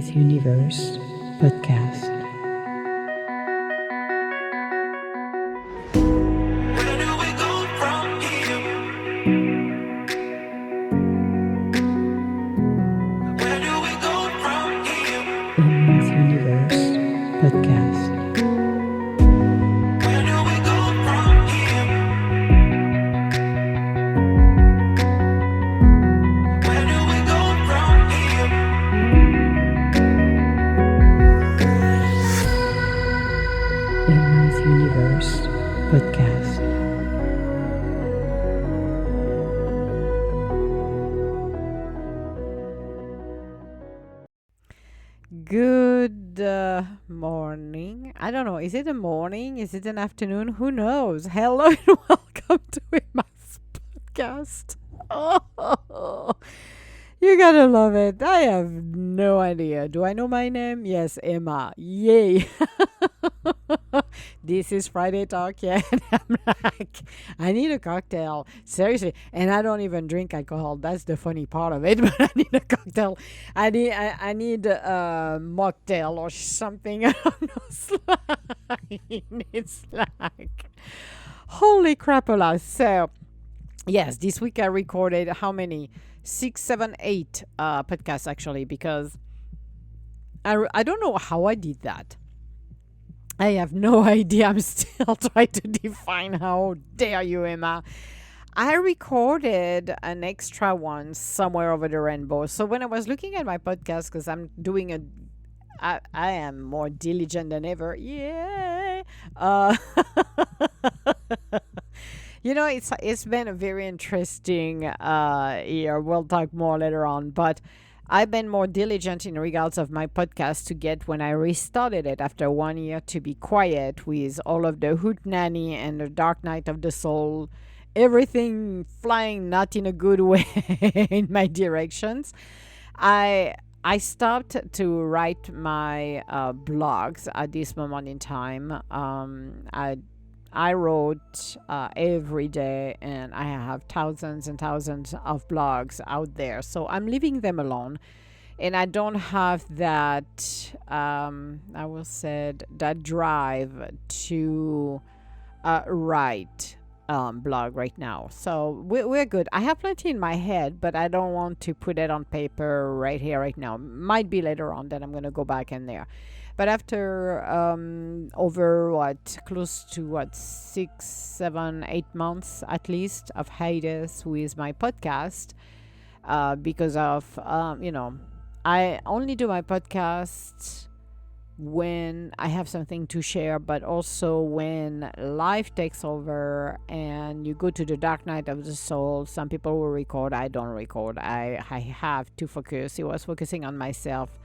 Emma's Universe podcast. Where do we go from here? Where do we go from here? Emma's Universe podcast. Where do we go from here? Where do we go from here? Emma's Universe podcast. Good morning. I don't know. Is it a morning? Is it an afternoon? Who knows? Hello and welcome to Emma's podcast. Oh, you gotta love it. I have no idea. Do I know my name? Yes, Emma. Yay. This is Friday Talk. Yeah. And I'm like, I need a cocktail. Seriously. And I don't even drink alcohol. That's the funny part of it. But I need a cocktail. I need a mocktail or something. I don't know. It's like, holy crapola. So, yes, this week I recorded how many? 6, 7, 8 podcasts actually, because I don't know how I did that. I have no idea. I'm still trying to define. How dare you, Emma? I recorded an extra one somewhere over the rainbow. So when I was looking at my podcast, because I'm doing I am more diligent than ever. Yay! It's been a very interesting year. We'll talk more later on, but I've been more diligent in regards of my podcast to get when I restarted it after 1 year to be quiet with all of the Hoot Nanny and the Dark Night of the Soul, everything flying not in a good way in my directions. I stopped to write my blogs at this moment in time. I wrote every day, and I have thousands and thousands of blogs out there. So I'm leaving them alone, and I don't have that. I will say that drive to write blog right now. So we're good. I have plenty in my head, but I don't want to put it on paper right here, right now. Might be later on that I'm gonna go back in there. But after over close to 6, 7, 8 months at least of hiatus with my podcast, because of I only do my podcast when I have something to share, but also when life takes over and you go to the dark night of the soul. Some people will record, I don't record. I have to focus. I was focusing on myself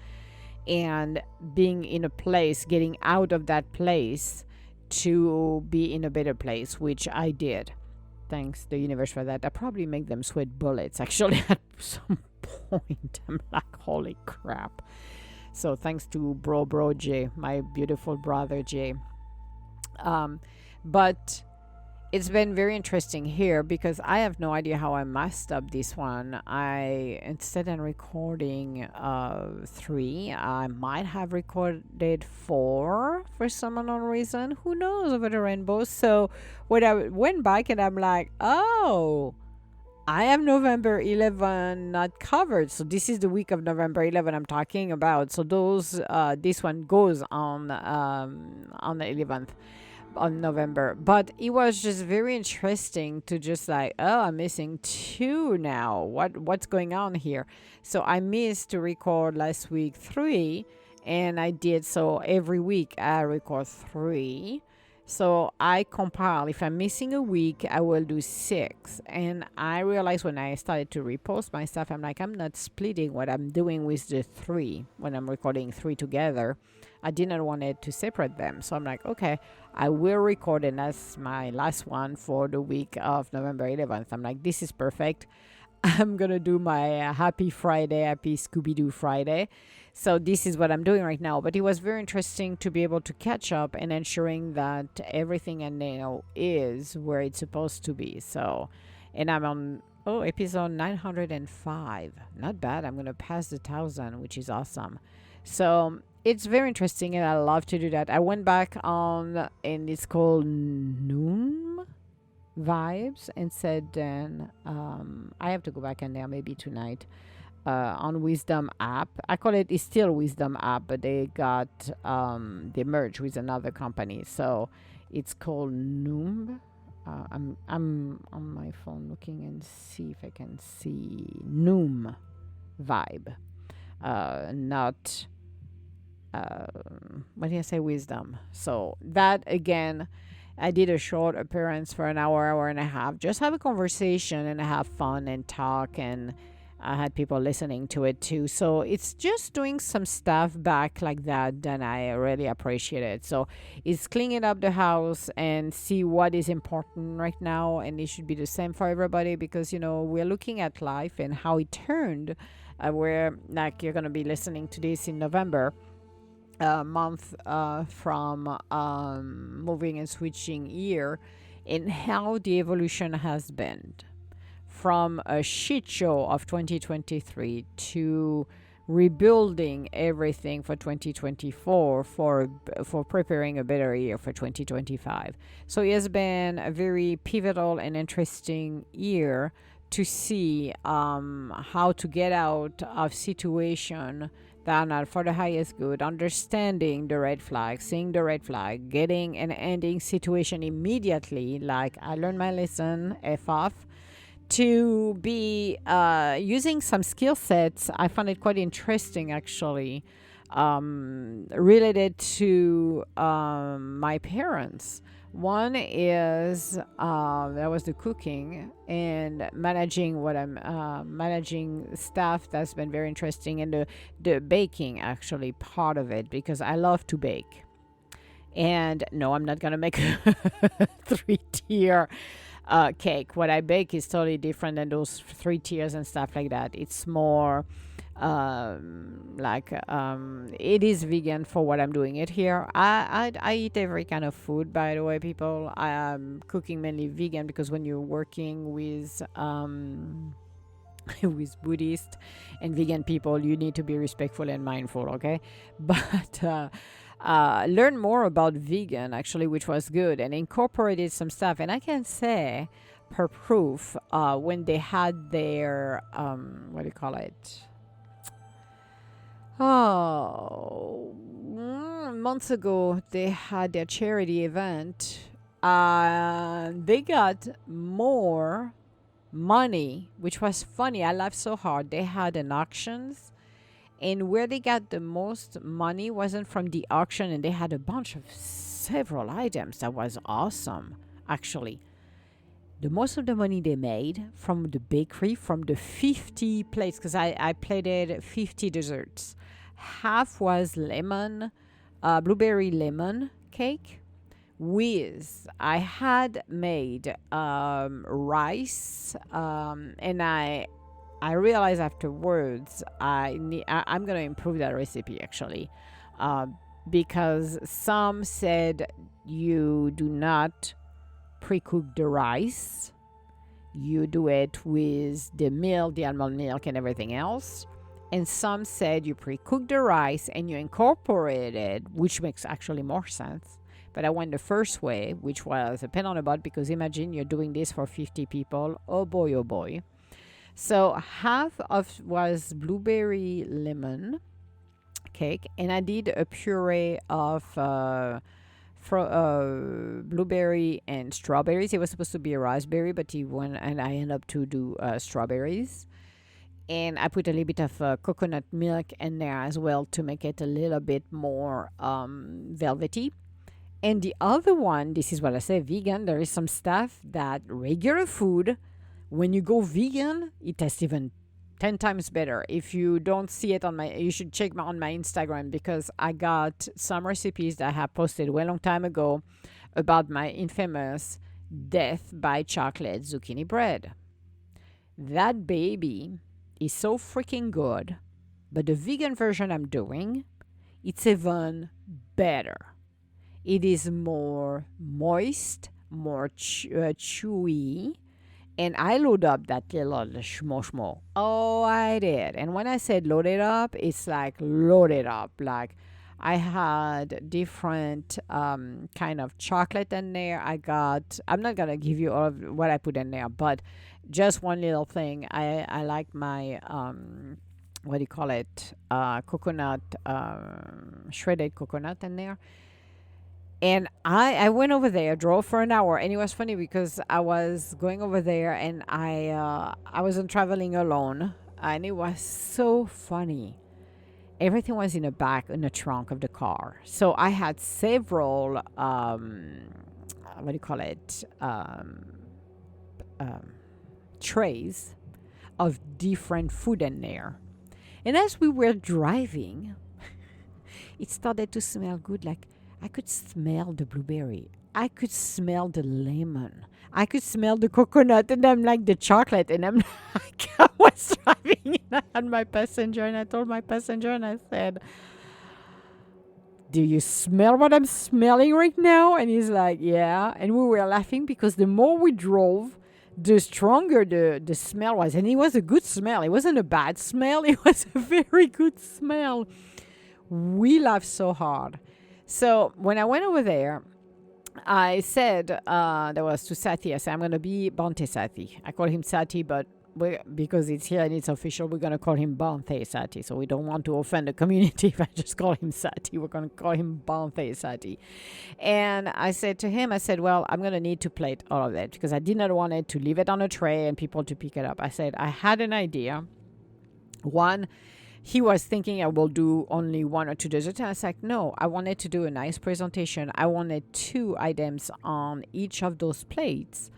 and being in a place, getting out of that place to be in a better place, which I did. Thanks the universe for that. I probably make them sweat bullets actually at some point. I'm like, holy crap. So thanks to bro Jay, my beautiful brother Jay. But it's been very interesting here because I have no idea how I messed up this one. Instead of recording 3, I might have recorded 4 for some unknown reason. Who knows, over the rainbow. So when I went back and I'm like, oh, I have November 11 not covered. So this is the week of November 11 I'm talking about. So this one goes on the 11th on November. But it was just very interesting to just like, oh, I'm missing 2 now. What's going on here? So I missed to record last week 3, and I did so every week I record 3. So I compile. If I'm missing a week, I will do 6. And I realized when I started to repost my stuff, I'm like, I'm not splitting what I'm doing with the 3 when I'm recording 3 together. I didn't want it to separate them. So I'm like, okay, I will record, and that's my last one for the week of November 11th. I'm like, this is perfect. I'm going to do my happy Friday, happy Scooby-Doo Friday. So this is what I'm doing right now. But it was very interesting to be able to catch up and ensuring that everything I know is where it's supposed to be. So, and I'm on Oh, episode 905. Not bad. I'm going to pass the 1,000, which is awesome. So it's very interesting, and I love to do that. I went back on, and it's called Noom Vibes, and said then I have to go back in there maybe tonight. On Wisdom app. I call it, it's still Wisdom app, but they merged with another company. So it's called Noom. I'm on my phone looking and see if I can see Noom Vibe. Not what did I say? Wisdom. So that again, I did a short appearance for an hour and a half. Just have a conversation and have fun and talk, and I had people listening to it too. So it's just doing some stuff back like that, and I really appreciate it. So it's cleaning up the house and see what is important right now. And it should be the same for everybody, because, we're looking at life and how it turned. Where, like, you're going to be listening to this in November, month from moving and switching year, and how the evolution has been from a shit show of 2023 to rebuilding everything for 2024 for preparing a better year for 2025. So it has been a very pivotal and interesting year to see how to get out of situation that are not for the highest good, understanding the red flag, seeing the red flag, getting and ending situation immediately. Like, I learned my lesson, F off, to be using some skill sets. I found it quite interesting, actually, related to my parents. One is that was the cooking and managing what I'm managing staff. That's been very interesting, and the baking, actually, part of it, because I love to bake. And no, I'm not gonna make a 3-tier cake. What I bake is totally different than those 3 tiers and stuff like that. It's more it is vegan for what I'm doing it here. I eat every kind of food, by the way, people. I am cooking mainly vegan, because when you're working with with Buddhist and vegan people, you need to be respectful and mindful, okay? But learn more about vegan, actually, which was good, and incorporated some stuff. And I can say, per proof, when they had their what do you call it? Months ago, they had their charity event. They got more money, which was funny. I laughed so hard. They had an auctions, and where they got the most money wasn't from the auction, and they had a bunch of several items. That was awesome, actually. The most of the money they made from the bakery, from the 50 plates, because I plated 50 desserts. Half was blueberry lemon cake. I had made rice, and I realized afterwards I'm gonna improve that recipe, actually, because some said you do not pre-cook the rice. You do it with the milk, the almond milk, and everything else. And some said you pre-cook the rice and you incorporate it, which makes actually more sense. But I went the first way, which was a pen on the butt, because imagine you're doing this for 50 people. Oh boy, oh boy. So half of was blueberry lemon cake, and I did a puree of blueberry and strawberries. It was supposed to be a raspberry, but he went, and I ended up to do strawberries. And I put a little bit of coconut milk in there as well to make it a little bit more velvety. And the other one, this is what I say, vegan. There is some stuff that regular food, when you go vegan, it tastes even 10 times better. If you don't see it you should check on my Instagram, because I got some recipes that I have posted a long time ago about my infamous death by chocolate zucchini bread. That baby is so freaking good, but the vegan version I'm doing, it's even better. It is more moist, more chewy, And I load up that little schmo schmo. Oh, I did. And when I said load it up, it's like loaded up. Like I had different kind of chocolate in there. I'm not going to give you all of what I put in there, but just one little thing. I like my, what do you call it? Coconut, shredded coconut in there. And I went over there, drove for an hour, and it was funny because I was going over there and I wasn't traveling alone, and it was so funny. Everything was in the back in the trunk of the car, so I had several what do you call it trays of different food in there. And as we were driving, it started to smell good. Like I could smell the blueberry. I could smell the lemon. I could smell the coconut, and I'm like the chocolate. And I'm like, I was driving, and I had my passenger, and I told my passenger, and I said, "Do you smell what I'm smelling right now?" And he's like, "Yeah." And we were laughing because the more we drove, the stronger the smell was. And it was a good smell. It wasn't a bad smell. It was a very good smell. We laughed so hard. So when I went over there, I said, that was to Sati, I said, I'm going to be Bante Sati. I call him Sati, but because it's here and it's official, we're going to call him Bante Sati. So we don't want to offend the community if I just call him Sati. We're going to call him Bante Sati. And I said to him, I said, well, I'm going to need to plate all of that because I did not want it to leave it on a tray and people to pick it up. I said, I had an idea. One, he was thinking I will do only one or two desserts. And I was like, no, I wanted to do a nice presentation. I wanted 2 items on each of those plates.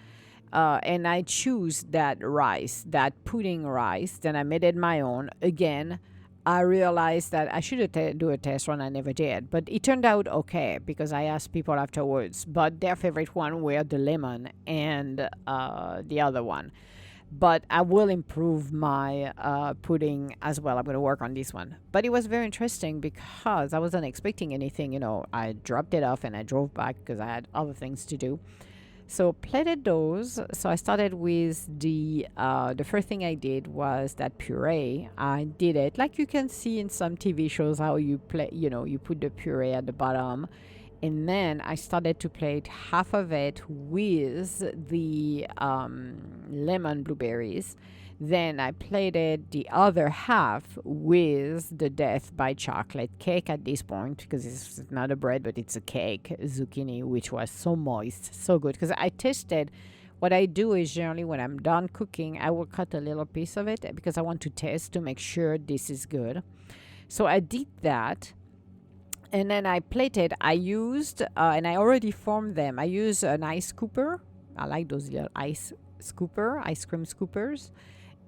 And I choose that rice, that pudding rice. Then I made it my own. Again, I realized that I should do a test run. I never did. But it turned out okay because I asked people afterwards. But their favorite one were the lemon and the other one. But I will improve my pudding as well. I'm going to work on this one. But it was very interesting because I wasn't expecting anything. I dropped it off and I drove back because I had other things to do. So plated those. So I started with the first thing I did was that puree. I did it like you can see in some TV shows how you you put the puree at the bottom. And then I started to plate half of it with the lemon blueberries. Then I plated the other half with the Death by Chocolate cake at this point because it's not a bread, but it's a cake, zucchini, which was so moist, so good. Because I tasted, what I do is generally when I'm done cooking, I will cut a little piece of it because I want to taste to make sure this is good. So I did that. And then I plated, I used, and I already formed them. I used an ice scooper. I like those little ice cream scoopers.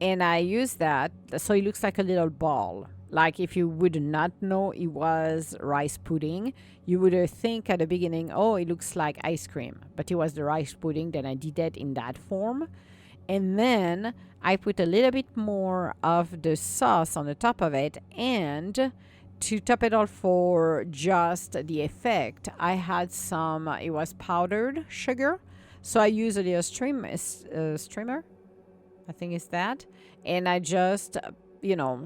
And I used that so it looks like a little ball. Like if you would not know it was rice pudding, you would think at the beginning, oh, it looks like ice cream. But it was the rice pudding. Then I did it in that form. And then I put a little bit more of the sauce on the top of it. And to top it all for just the effect, I had some, it was powdered sugar. So I used a little streamer, I think it's that. And I just,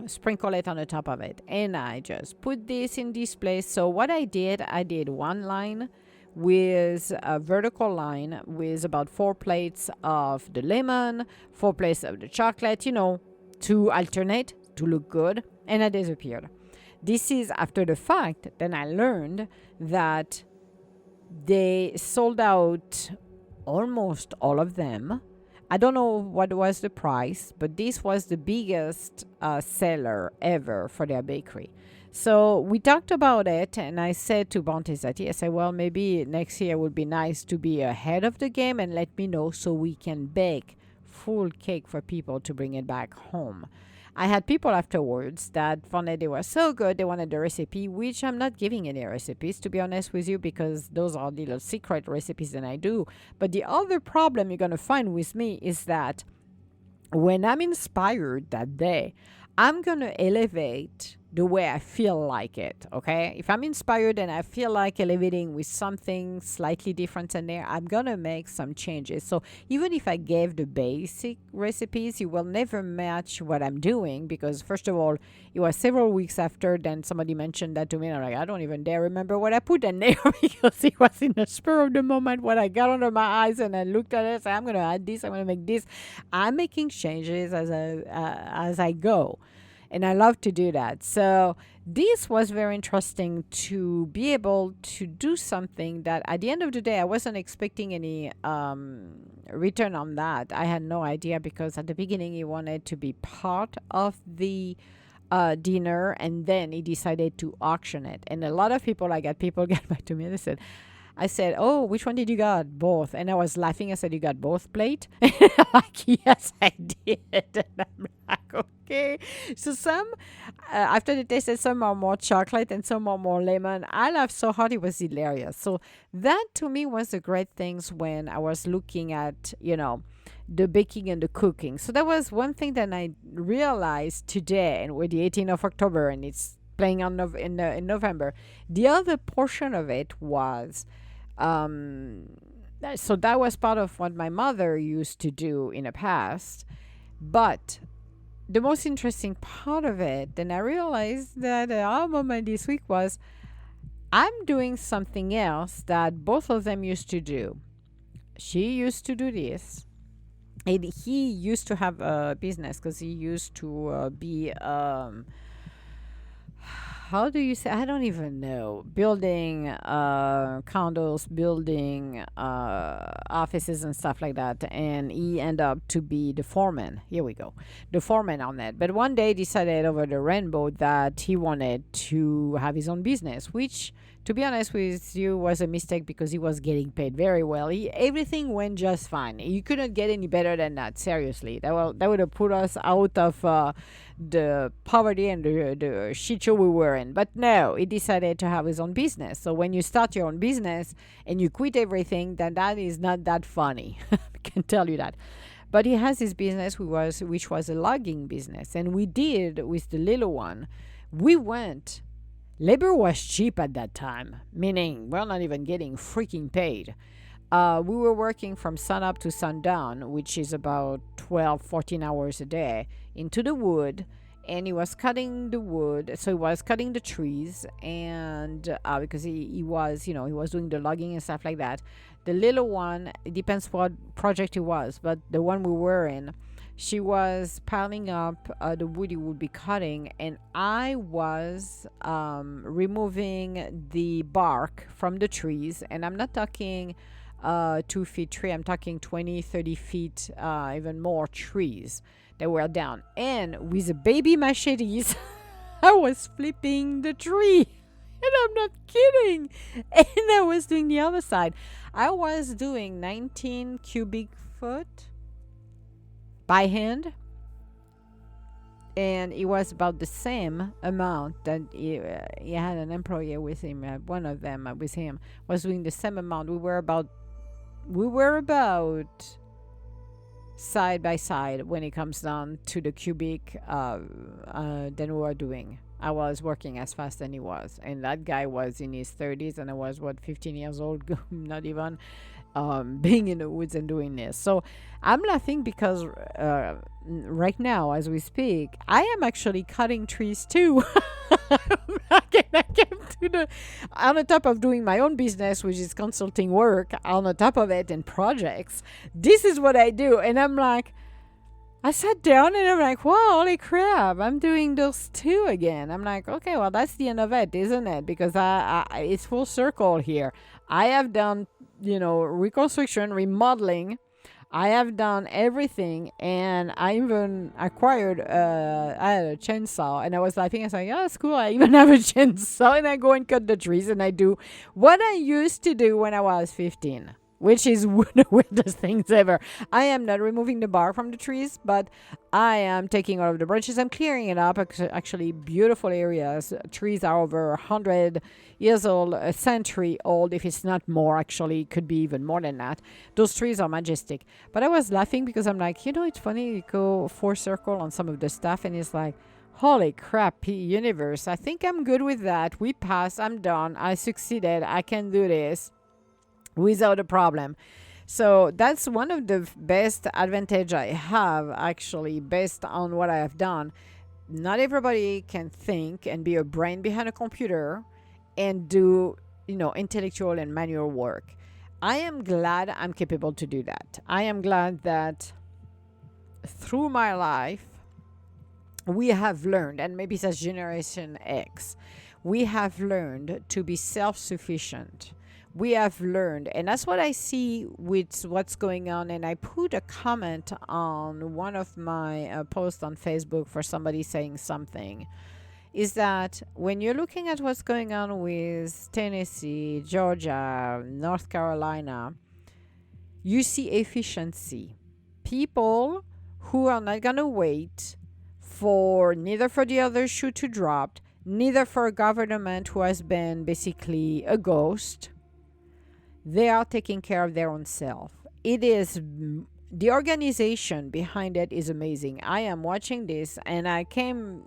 sprinkle it on the top of it. And I just put this in this place. So what I did one line with a vertical line with about 4 plates of the lemon, 4 plates of the chocolate, to alternate, to look good. And I disappeared. This is after the fact. Then I learned that they sold out almost all of them. I don't know what was the price, but this was the biggest seller ever for their bakery. So we talked about it, and I said to Bante Sati, I said, well, maybe next year would be nice to be ahead of the game and let me know so we can bake full cake for people to bring it back home. I had people afterwards that found that they were so good, they wanted the recipe, which I'm not giving any recipes, to be honest with you, because those are little secret recipes that I do. But the other problem you're going to find with me is that when I'm inspired that day, I'm going to elevate the way I feel like it. Okay, if I'm inspired and I feel like elevating with something slightly different in there, I'm gonna make some changes. So even if I gave the basic recipes, you will never match what I'm doing, because first of all, it was several weeks after then somebody mentioned that to me, and I'm like, I don't even dare remember what I put in there because it was in the spur of the moment when I got under my eyes and I looked at it and said, I'm gonna add this, I'm gonna make this. I'm making changes as I go. And I love to do that. So this was very interesting to be able to do something that at the end of the day, I wasn't expecting any return on that. I had no idea, because at the beginning he wanted to be part of the dinner, and then he decided to auction it. And a lot of people, I got people get back to me and they said, I said, oh, which one did you got? Both. And I was laughing. I said, you got both plate? Like, yes, I did. And I'm like, okay. So some, after the taste, some are more chocolate and some are more lemon. I laughed so hard. It was hilarious. So that to me was the great things when I was looking at, the baking and the cooking. So that was one thing that I realized today, and with the 18th of October, and it's playing on in November. The other portion of it was, so that was part of what my mother used to do in the past. But the most interesting part of it, then I realized that our moment this week was, I'm doing something else that both of them used to do. She used to do this. And he used to have a business, because he used to be how do you say, I don't even know, building condos, building offices and stuff like that, and he ended up to be the foreman. Here we go, the foreman on that. But one day decided over the rainbow that he wanted to have his own business, which, to be honest with you, was a mistake, because he was getting paid very well. Everything went just fine. You couldn't get any better than that. Seriously, that would have put us out of the poverty and the shit show we were in. But no, he decided to have his own business. So when you start your own business and you quit everything, then that is not that funny. I can tell you that. But he has his business, which was a logging business, and we did with the little one. We went. Labor was cheap at that time, meaning we're not even getting freaking paid. We were working from sunup to sundown, which is about 12, 14 hours a day, into the wood. And he was cutting the wood, so he was cutting the trees, and because he was doing the logging and stuff like that. The little one, it depends what project it was, but the one we were in, she was piling up the wood he would be cutting, and I was removing the bark from the trees. And I'm not talking 2 feet tree, I'm talking 20, 30 feet, even more trees that were down. And with the baby machetes, I was flipping the tree. And I'm not kidding. And I was doing the other side. I was doing 19 cubic foot by hand, and it was about the same amount that he had an employee with him. One of them with him was doing the same amount. We were about side by side when it comes down to the cubic than we were doing. I was working as fast as he was, and that guy was in his 30s, and I was 15 years old, not even, being in the woods and doing this. So I'm laughing because right now, as we speak, I am actually cutting trees too. I came to on the top of doing my own business, which is consulting work, on the top of it and projects. This is what I do, and I'm like, I sat down and I'm like, wow, holy crap, I'm doing those too again. I'm like, okay, well, that's the end of it, isn't it? Because I it's full circle here. I have done, reconstruction, remodeling. I have done everything, and I even acquired, I had a chainsaw, and I was laughing. I was like, oh, that's cool. I even have a chainsaw, and I go and cut the trees, and I do what I used to do when I was 15. Which is the weirdest things ever. I am not removing the bark from the trees, but I am taking all of the branches. I'm clearing it up. Actually, beautiful areas. Trees are over 100 years old, a century old, if it's not more. Actually, it could be even more than that. Those trees are majestic. But I was laughing because I'm like, it's funny. You go full circle on some of the stuff, and it's like, Holy crap, universe. I think I'm good with that. We passed. I'm done. I succeeded. I can do this without a problem. So that's one of the best advantage I have, actually, based on what I have done. Not everybody can think and be a brain behind a computer and do, intellectual and manual work. I am glad I'm capable to do that. I am glad that through my life, we have learned, and maybe that's Generation X, we have learned to be self sufficient. We have learned, and that's what I see with what's going on. And I put a comment on one of my posts on Facebook for somebody saying something. Is that when you're looking at what's going on with Tennessee, Georgia, North Carolina, you see efficiency. People who are not going to wait for neither for the other shoe to drop, neither for a government who has been basically a ghost. They are taking care of their own self. It is the organization behind it is amazing. I am watching this and I came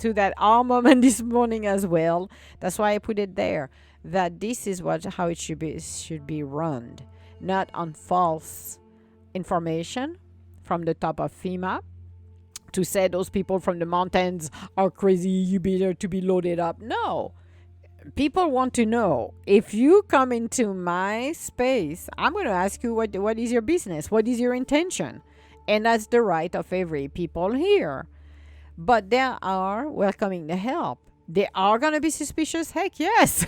to that aha moment this morning as well. That's why I put it there. That this is how it should be run, not on false information from the top of FEMA to say those people from the mountains are crazy. You better to be loaded up. No. People want to know. If you come into my space, I'm going to ask you what is your business? What is your intention? And that's the right of every people here. But they are welcoming the help. They are going to be suspicious? Heck yes.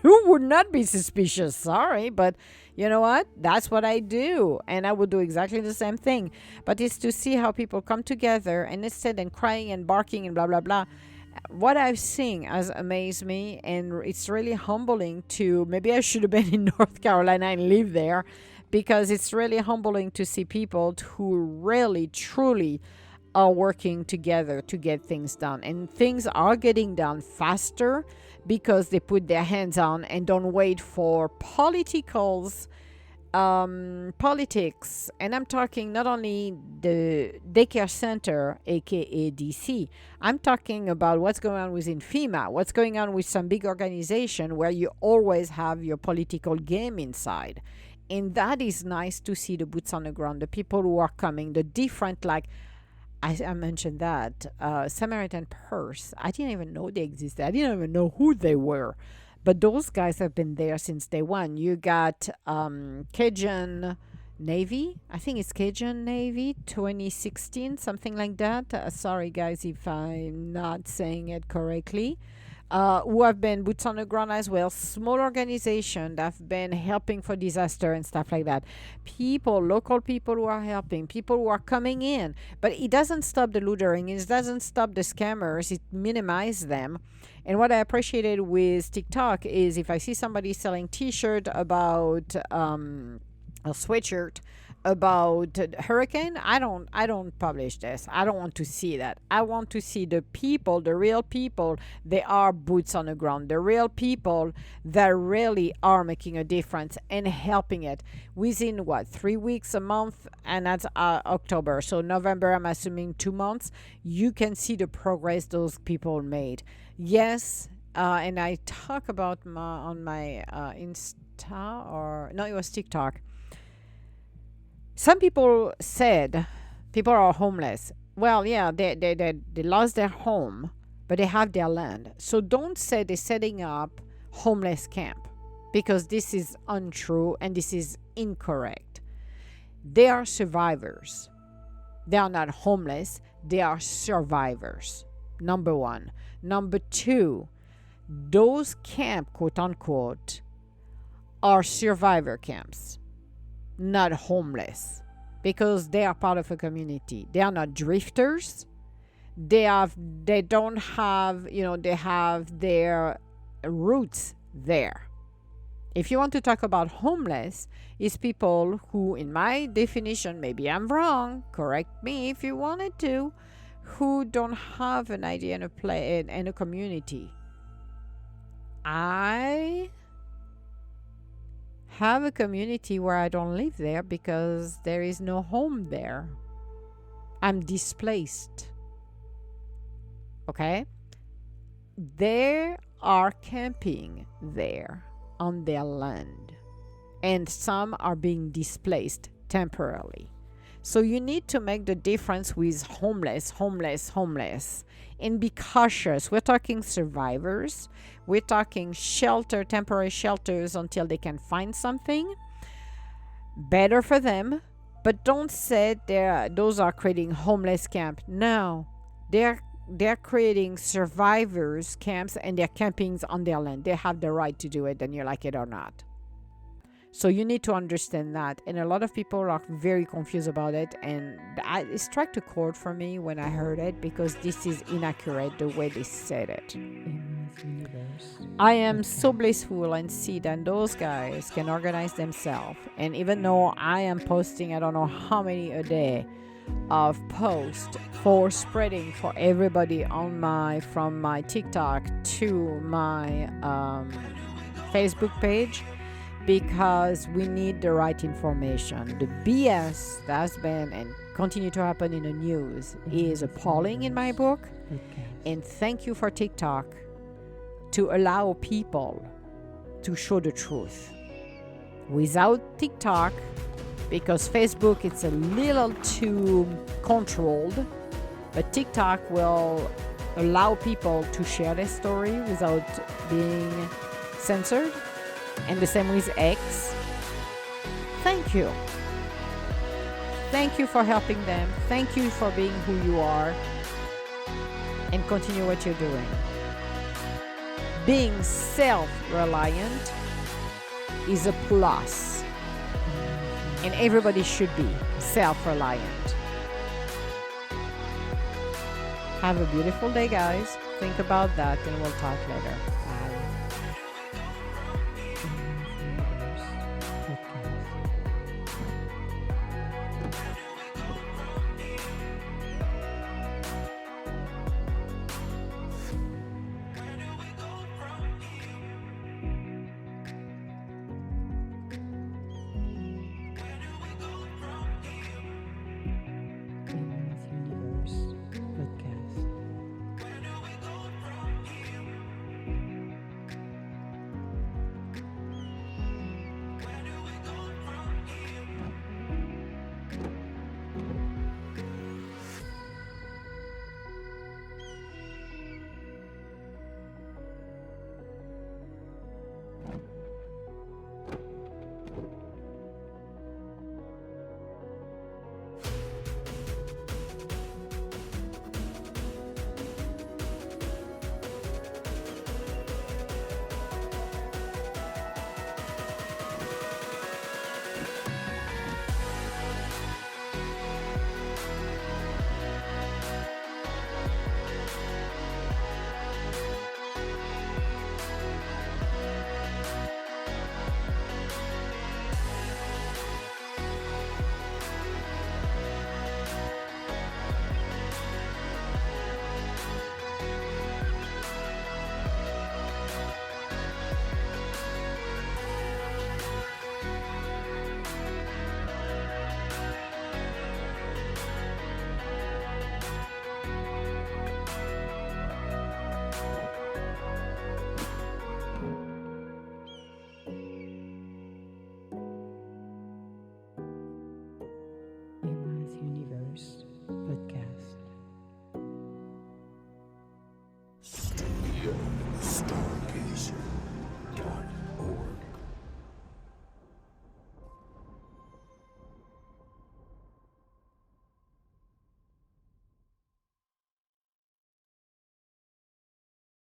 Who would not be suspicious? Sorry, but you know what? That's what I do. And I would do exactly the same thing. But it's to see how people come together and instead of crying and barking and blah, blah, blah. What I've seen has amazed me, and it's really humbling to, maybe I should have been in North Carolina and live there, because it's really humbling to see people who really, truly are working together to get things done. And things are getting done faster because they put their hands on and don't wait for politics. And I'm talking not only the daycare center, aka DC. I'm talking about what's going on within FEMA, what's going on with some big organization where you always have your political game inside. And that is nice to see the boots on the ground, the people who are coming, the different, like I mentioned that Samaritan Purse. I didn't even know they existed. I didn't even know who they were. But those guys have been there since day one. You got Cajun Navy. I think it's Cajun Navy 2016, something like that. Sorry, guys, if I'm not saying it correctly. Who have been boots on the ground as well. Small organization that have been helping for disaster and stuff like that. People, local people who are helping, people who are coming in. But it doesn't stop the lootering. It doesn't stop the scammers. It minimizes them. And what I appreciated with TikTok is if I see somebody selling T-shirt about a sweatshirt about hurricane, I don't publish this. I don't want to see that. I want to see the people, the real people. They are boots on the ground. The real people that really are making a difference and helping it within 3 weeks, a month, and that's October. So November, I'm assuming 2 months. You can see the progress those people made. Yes, and I talk about on my Insta, or no, it was TikTok. Some people said people are homeless. Well, yeah, they lost their home, but they have their land. So don't say they're setting up homeless camp, because this is untrue and this is incorrect. They are survivors. They are not homeless. They are survivors. Number one. Number two, those camp, quote unquote, are survivor camps, not homeless, because they are part of a community. They are not drifters. They don't have, they have their roots there. If you want to talk about homeless, it's people who, in my definition, maybe I'm wrong, correct me if you wanted to, who don't have an idea and a play in a community. I have a community where I don't live there because there is no home there. I'm displaced. Okay? They are camping there on their land, and some are being displaced temporarily. So you need to make the difference with homeless, and be cautious. We're talking survivors. We're talking temporary shelters until they can find something better for them. But don't say those are creating homeless camp. No, they're creating survivors camps, and they're camping on their land. They have the right to do it, and you like it or not. So you need to understand that. And a lot of people are very confused about it. And it struck a chord for me when I heard it, because this is inaccurate the way they said it. Emma's Universe. I am so blissful and see that those guys can organize themselves. And even though I am posting, I don't know how many a day of posts for spreading for everybody from my TikTok to my Facebook page, because we need the right information. The BS that has been and continue to happen in the news is appalling in my book. And thank you for TikTok to allow people to show the truth. Without TikTok, because Facebook it's a little too controlled, but TikTok will allow people to share their story without being censored. And the same with X. Thank you. Thank you for helping them. Thank you for being who you are. And continue what you're doing. Being self-reliant is a plus. And everybody should be self-reliant. Have a beautiful day, guys. Think about that, and we'll talk later.